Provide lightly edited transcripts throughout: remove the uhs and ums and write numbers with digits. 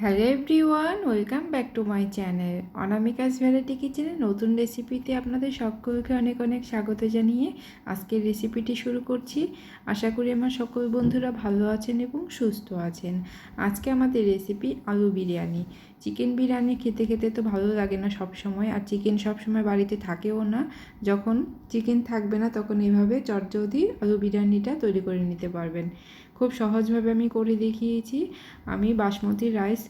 Hello everyone, welcome back to my channel Anamika's variety কিচেনে নতুন রেসিপিতে আপনাদের সকলকে অনেক অনেক স্বাগত জানিয়ে আজকের রেসিপিটি শুরু করছি। আশা করি আমার সকল বন্ধুরা ভালো আছেন এবং সুস্থ আছেন। আজকে আমাদের রেসিপি আলু বিরিয়ানি। চিকেন বিরিয়ানি খেতে খেতে তো ভালো লাগে না সব সময়, আর চিকেন সব সময় বাড়িতে থাকেও না। যখন চিকেন থাকবে না তখন এইভাবে চটজলদি আলু বিরিয়ানিটা তৈরি করে নিতে পারবেন। খুব সহজভাবে আমি করে দেখিয়েছি। আমি বাসমতি রাইস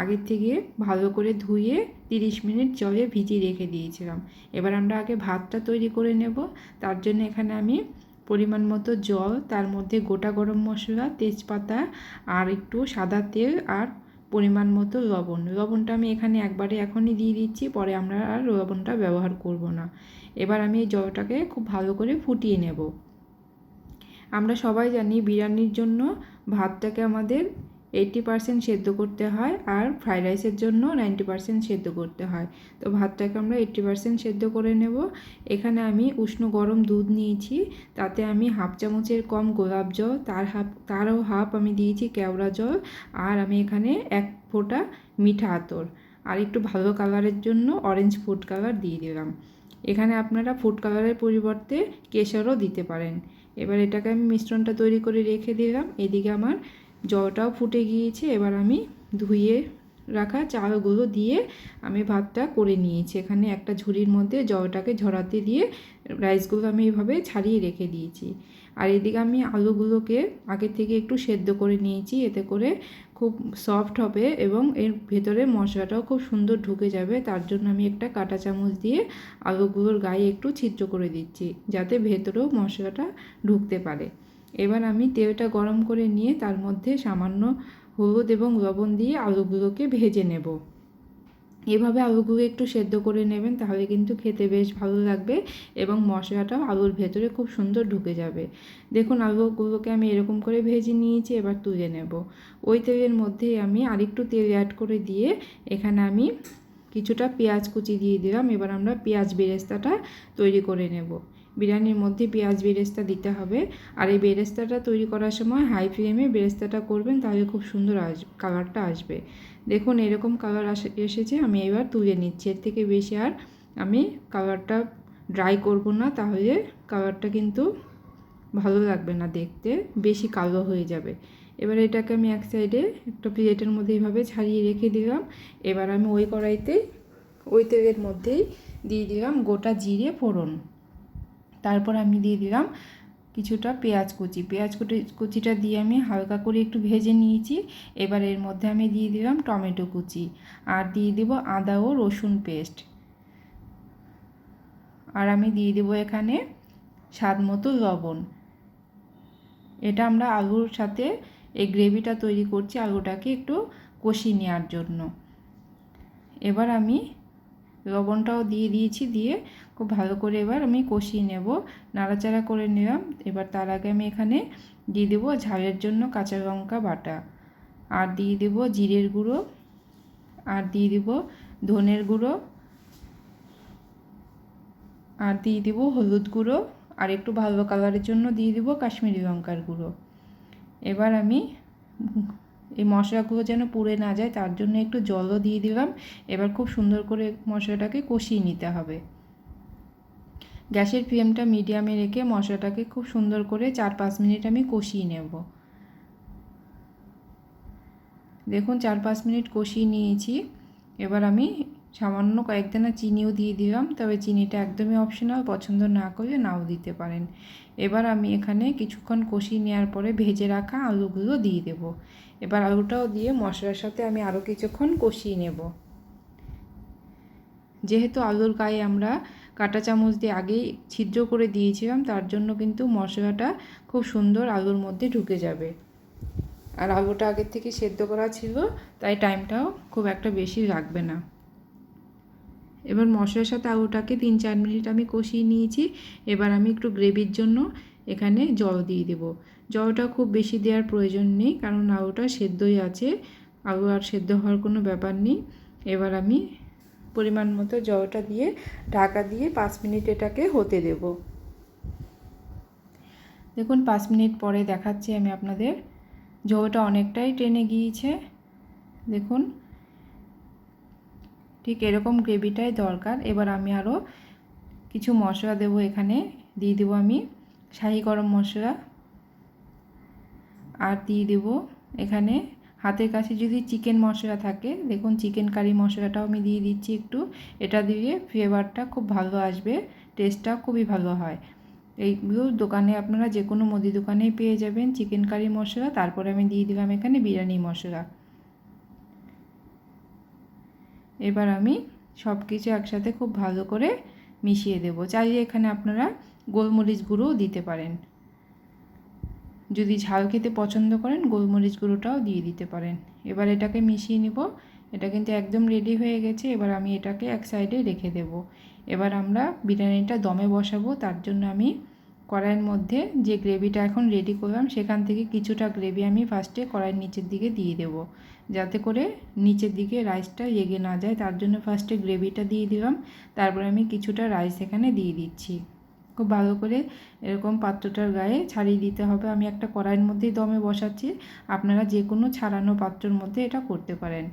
আগের থেকে ভালো করে ধুয়ে 30 মিনিট জলে ভিজিয়ে রেখে দিয়েছিলাম। এবার আমরা আগে ভাতটা তৈরি করে নেব। তার জন্য এখানে আমি পরিমাণ মতো জল, তার মধ্যে গোটা গরম মশলা, তেজপাতা আর একটু সাদা তেল আর পরিমাণ মতো লবণটা আমি এখানে একবারে এখনই দিয়ে দিচ্ছি, পরে আমরা আর লবণটা ব্যবহার করব না। এবার আমি এই জলটাকে খুব ভালো করে ফুটিয়ে নেব। আমরা সবাই জানি বিরিয়ানির জন্য ভাতটাকে আমাদের 80% সেদ্ধ করতে হয়, আর ফ্রাইড রাইসের জন্য 90% সেদ্ধ করতে হয়। তো ভাতটাকে আমরা 80% সেদ্ধ করে নেব। এখানে আমি উষ্ণ গরম দুধ নিয়েছি, তাতে আমি হাফ চামচের কম গোলাপ জল, তারও হাফ আমি দিয়েছি কেওড়া জল, আর আমি এখানে 1 ফোঁটা মিঠা আতর, আর একটু ভালো কালারের জন্য অরেঞ্জ ফুড কালার দিয়ে দিলাম। এখানে আপনারা ফুড কালারের পরিবর্তে কেশরও দিতে পারেন। এবার এটাকে আমি মিশ্রণটা তৈরি করে রেখে দিলাম। এদিকে আমার জলটাও ফুটে গিয়েছে। এবার আমি ধুয়ে রাখা চালগুলো দিয়ে আমি ভাতটা করে নিয়েছি। এখানে একটা ঝুড়ির মধ্যে জলটাকে ঝরাতে দিয়ে রাইসগুলো আমি এইভাবে ছাড়িয়ে রেখে দিয়েছি। আর এদিকে আমি আলুগুলোকে আগে থেকে একটু সেদ্ধ করে নিয়েছি, এতে করে খুব সফট হবে এবং এর ভেতরে মশলাটাও খুব সুন্দর ঢুকে যাবে। তার জন্য আমি একটা কাঁটা চামচ দিয়ে আলুগুলোর গায়ে একটু ছিদ্র করে দিচ্ছি, যাতে ভেতরেও মশলাটা ঢুকতে পারে। এবার আমি তেলটা গরম করে নিয়ে তার মধ্যে সামান্য হলুদ এবং লবণ দিয়ে আলুগুলোকে ভেজে নেব। এভাবে আলুগুলো একটু সেদ্ধ করে নেবেন, তাহলে কিন্তু খেতে বেশ ভালো লাগবে এবং মশলাটাও আলুর ভেতরে খুব সুন্দর ঢুকে যাবে। দেখুন আলুগুলোকে আমি এরকম করে ভেজে নিয়েছি, এবার তুলে নেব। ওই তেলের মধ্যেই আমি আরেকটু তেল অ্যাড করে দিয়ে এখানে আমি কিছুটা পেঁয়াজ কুচি দিয়ে দিলাম। এবার আমরা পেঁয়াজ বেরেস্তাটা তৈরি করে নেব। বিরিয়ানির মধ্যে পেঁয়াজ বেরেস্তা দিতে হবে, আর এই বেরেস্তাটা তৈরি করার সময় হাই ফ্লেমে বেরেস্তাটা করবেন, তাহলে খুব সুন্দর কালারটা আসবে। দেখুন এরকম কালার এসেছে, আমি এবার তুলে নিচ্ছি। এর থেকে বেশি আর আমি কালারটা ড্রাই করব না, তাহলে কালারটা কিন্তু ভালো লাগবে না দেখতে, বেশি কালো হয়ে যাবে। এবার এটাকে আমি এক সাইডে একটা প্লেটের মধ্যে এইভাবে ছাড়িয়ে রেখে দিলাম। এবার আমি ওই কড়াইতে ওই তেলের মধ্যেই দিয়ে দিলাম গোটা জিরে ফোড়ন। তারপর আমি দিয়ে দিলাম কিছুটা পেঁয়াজ কুচিটা দিয়ে আমি হালকা করে একটু ভেজে নিয়েছি। এবার এর মধ্যে আমি দিয়ে দিলাম টমেটো কুচি, আর দিয়ে দেব আদা ও রসুন পেস্ট, আর আমি দিয়ে দেব এখানে স্বাদ মতো লবণ। এটা আমরা আলুর সাথে এই গ্রেভিটা তৈরি করছি, আলুটাকে একটু কষিয়ে নেওয়ার জন্য। এবার আমি লবণটাও দিয়ে দিয়েছি, দিয়ে খুব ভালো করে এবার আমি কষিয়ে নেব, নাড়াচাড়া করে নিলাম। এবার তার আগে আমি এখানে দিয়ে দেবো ঝালের জন্য কাঁচা লঙ্কা বাটা, আর দিয়ে দেবো জিরের গুঁড়ো, আর দিয়ে দেবো ধনের গুঁড়ো, আর দিয়ে দেবো হলুদ গুঁড়ো, আর একটু ভালো কালারের জন্য দিয়ে দেবো কাশ্মীরি লঙ্কার গুঁড়ো। এবার আমি এই মশলাগুলো যেন পুড়ে না যায় তার জন্য একটু জলও দিয়ে দিলাম। এবার খুব সুন্দর করে মশলাটাকে কষিয়ে নিতে হবে। গ্যাসের ফ্লেমটা মিডিয়ামে রেখে মশলাটাকে খুব সুন্দর করে 4-5 মিনিট আমি কষিয়ে নেব। দেখুন 4-5 মিনিট কষিয়ে নিয়েছি। এবার আমি সামান্য কয়েকদানা চিনিও দিয়ে দিলাম, তবে চিনিটা একদমই অপশনাল, পছন্দ না করলে নাও দিতে পারেন। এবার আমি এখানে কিছুক্ষণ কষিয়ে নেওয়ার পরে ভেজে রাখা আলুগুলো দিয়ে দেব। এবার আলুটাও দিয়ে মশলার সাথে আমি আরও কিছুক্ষণ কষিয়ে নেব। যেহেতু আলুর গায়ে আমরা কাঁটা চামচ দিয়ে আগেই ছিদ্র করে দিয়েছিলাম, তার জন্য কিন্তু মশলাটা খুব সুন্দর আলুর মধ্যে ঢুকে যাবে। আর আলুটা আগের থেকে সেদ্ধ করা ছিল, তাই টাইমটাও খুব একটা বেশি লাগবে না। এবার মশলার সাথে আলুটাকে 3-4 মিনিট আমি কষিয়ে নিয়েছি। এবার আমি একটু গ্রেভির জন্য এখানে জল দিয়ে দেব। জলটা খুব বেশি দেওয়ার প্রয়োজন নেই, কারণ আলুটা সেদ্ধই আছে, আলু আর সেদ্ধ হওয়ার কোনো ব্যাপার নেই। এবার আমি পরিমাণ মতো জলটা দিয়ে ঢাকা দিয়ে 5 মিনিট এটাকে হতে দেব। দেখুন 5 মিনিট পরে দেখাচ্ছি আমি আপনাদের, জলটা অনেকটাই টেনে গিয়েছে। দেখুন ঠিক এরকম গ্রেভিটাই দরকার। এবার আমি আরও কিছু মশলা দেবো, এখানে দিয়ে দেবো আমি শাহি গরম মশলা, আর দিয়ে দেবো এখানে হাতের কাছে যদি চিকেন মশলা থাকে, দেখুন চিকেন কারি মশলাটাও আমি দিয়ে দিচ্ছি একটু। এটা দিয়ে ফ্লেভারটা খুব ভালো আসবে, টেস্টটা খুবই ভালো হয়। এইগুলো দোকানে আপনারা যে কোনো মুদি দোকানেই পেয়ে যাবেন চিকেন কারি মশলা। তারপরে আমি দিয়ে দিলাম এখানে বিরিয়ানি মশলা। এবার আমি সব কিছু একসাথে খুব ভালো করে মিশিয়ে দেব। চাইলে এখানে আপনারা গোলমরিচ গুঁড়োও দিতে পারেন, যদি ঝাল খেতে পছন্দ করেন গোলমরিচ গুঁড়োটাও দিয়ে দিতে পারেন। এবার এটাকে মিশিয়ে নিব। এটা কিন্তু একদম রেডি হয়ে গেছে। এবার আমি এটাকে এক সাইডে রেখে দেব। এবার আমরা বিরিয়ানিটা দমে বসাবো। তার জন্য আমি কড়াইয়ের মধ্যে যে গ্রেভিটা এখন রেডি করলাম সেখান থেকে কিছুটা গ্রেভি আমি ফার্স্টে কড়াইয়ের নিচের দিকে দিয়ে দেব, যাতে করে নিচের দিকে রাইসটা লেগে না যায়। তার জন্য ফার্স্টে গ্রেভিটা দিয়ে দিলাম, তারপরে আমি কিছুটা রাইস এখানে দিয়ে দিচ্ছি। খুব ভালো করে এরকম পাত্রটার গায়ে ছাড়িয়ে দিতে হবে। আমি একটা কড়াইয়ের মধ্যেই দমে বসাচ্ছি, আপনারা যে কোনো ছাড়ানো পাত্রের মধ্যে এটা করতে পারেন।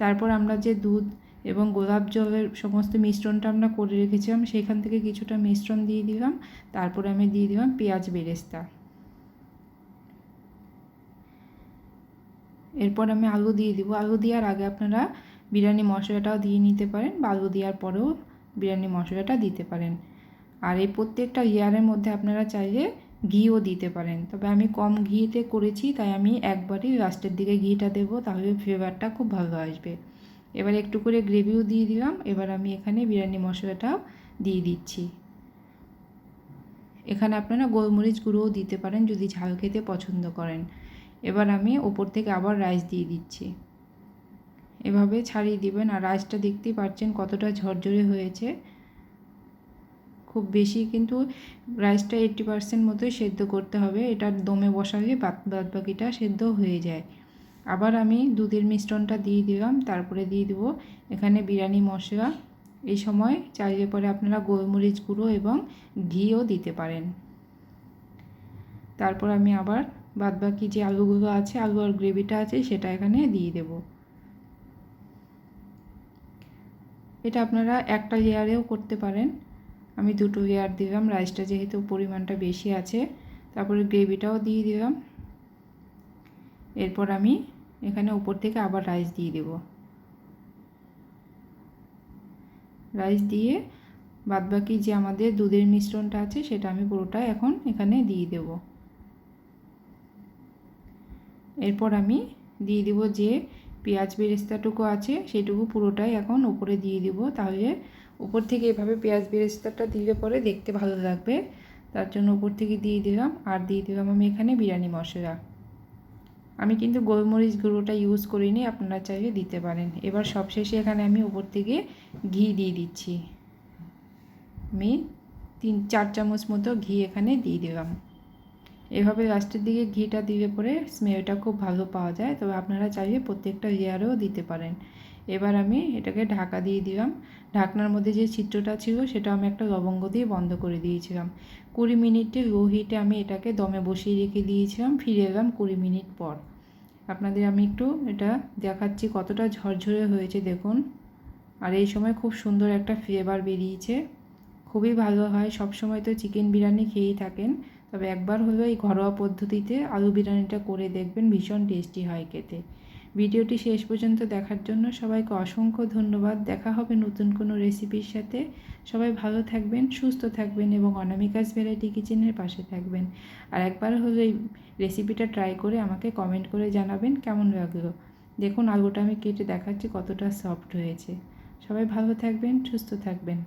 তারপর আমরা যে দুধ এবং গোলাপ জলের সমস্ত মিশ্রণটা আমরা করে রেখেছিলাম সেখান থেকে কিছুটা মিশ্রণ দিয়ে দিলাম। তারপরে আমি দিয়ে দিলাম পেঁয়াজ বেরেস্তা। এরপর আমি আলু দিয়ে দিব। আলু দেওয়ার আগে আপনারা বিরিয়ানি মশলাটাও দিয়ে নিতে পারেন, বা আলু দেওয়ার পরেও বিরিয়ানি মশলাটা দিতে পারেন। আর এই প্রত্যেকটা লেয়ারের মধ্যে আপনারা চাইলে ঘিও দিতে পারেন, তবে আমি কম ঘিতে করেছি তাই আমি একবারই লাস্টের দিকে ঘিটা দেবো, তাহলে ফ্লেভারটা খুব ভালো আসবে। এবার একটু করে গ্রেভিও দিয়ে দিলাম। এবার আমি এখানে বিরিয়ানি মশলাটাও দিয়ে দিচ্ছি। এখানে আপনারা গোলমরিচ গুঁড়োও দিতে পারেন যদি ঝাল খেতে পছন্দ করেন। এবার আমি ওপর থেকে আবার রাইস দিয়ে দিচ্ছি। এভাবে ছাড়িয়ে দিবেন। আর রাইসটা দেখতেই পাচ্ছেন কতটা ঝরঝরে হয়েছে। খুব বেশি কিন্তু রাইসটা 80% মতোই সেদ্ধ করতে হবে, এটা দমে বসালে বাদ বাকিটা সেদ্ধ হয়ে যায়। আবার আমি দুধের মিশ্রণটা দিয়ে দিলাম, তারপরে দিয়ে দেবো এখানে বিরিয়ানি মশলা। এই সময় চাইলে পরে আপনারা গোলমরিচ গুঁড়ো এবং ঘিও দিতে পারেন। তারপর আমি আবার বাদবাকি যে আলুগুলো আছে, আলু আর গ্রেভিটা আছে, সেটা এখানে দিয়ে দেব। এটা আপনারা একটা লেয়ারেও করতে পারেন, আমি দুটো লেয়ার দিলাম, রাইসটা যেহেতু পরিমাণটা বেশি আছে। তারপরে গ্রেভিটাও দিয়ে দিলাম। এরপর আমি এখানে উপর থেকে আবার রাইস দিয়ে দেব। রাইস দিয়ে বাদবাকি যে আমাদের দুধের মিশ্রণটা আছে সেটা আমি পুরোটা এখন এখানে দিয়ে দেব। এরপর আমি দিয়ে দেব যে পেঁয়াজ বেরেস্তাটুকু আছে সেটুকু পুরোটাই এখন উপরে দিয়ে দেব, তাহলে উপর থেকে এভাবে পেঁয়াজ বেরেস্তাটা দিলে পরে দেখতে ভালো লাগবে। তার জন্য উপর থেকে দিয়ে দিলাম। আর দিয়ে দিলাম আমি এখানে বিরিয়ানি মশলা। আমি কিন্তু গোলমরিচ গুঁড়োটা ইউজ করিনি, আপনারা চাইলে দিতে পারেন। এবার সবশেষে এখানে আমি উপর থেকে ঘি দিয়ে দিচ্ছি। আমি 3-4 চামচ মতো ঘি এখানে দিয়ে দিলাম। এভাবে লাস্টের দিকে ঘিটা দিলে পরে স্মেলটা খুব ভালো পাওয়া যায়, তবে আপনারা চাইলে প্রত্যেকটা লেয়ারেও দিতে পারেন। এবার আমি এটাকে ঢাকা দিয়ে দিলাম। ঢাকনার মধ্যে যে ছিদ্রটা ছিল সেটা আমি একটা লবঙ্গ দিয়ে বন্ধ করে দিয়েছিলাম। 20 মিনিটে লো হিটে আমি এটাকে দমে বসিয়ে রেখে দিয়েছিলাম। ফিরে এলাম 20 মিনিট পর। আপনাদের আমি একটু এটা দেখাচ্ছি কতটা ঝরঝরে হয়েছে দেখুন। আর এই সময় খুব সুন্দর একটা ফ্লেভার বেরিয়েছে, খুবই ভালো হয়। সব সময় তো চিকেন বিরিয়ানি খেয়েই থাকেন, তবে একবার হলেও এই ঘরোয়া পদ্ধতিতে আলু বিরিয়ানিটা করে দেখবেন, ভীষণ টেস্টি হয় খেতে। ভিডিওটি শেষ পর্যন্ত দেখার জন্য সবাইকে অসংখ্য ধন্যবাদ। দেখা হবে নতুন কোনো রেসিপির সাথে। সবাই ভালো থাকবেন, সুস্থ থাকবেন এবং অনামিকাস ভ্যারাইটি কিচেনের পাশে থাকবেন। আর একবার হলো এই রেসিপিটা ট্রাই করে আমাকে কমেন্ট করে জানাবেন কেমন লাগলো। দেখুন আলুটা আমি কেটে দেখাচ্ছি কতটা সফট হয়েছে। সবাই ভালো থাকবেন, সুস্থ থাকবেন।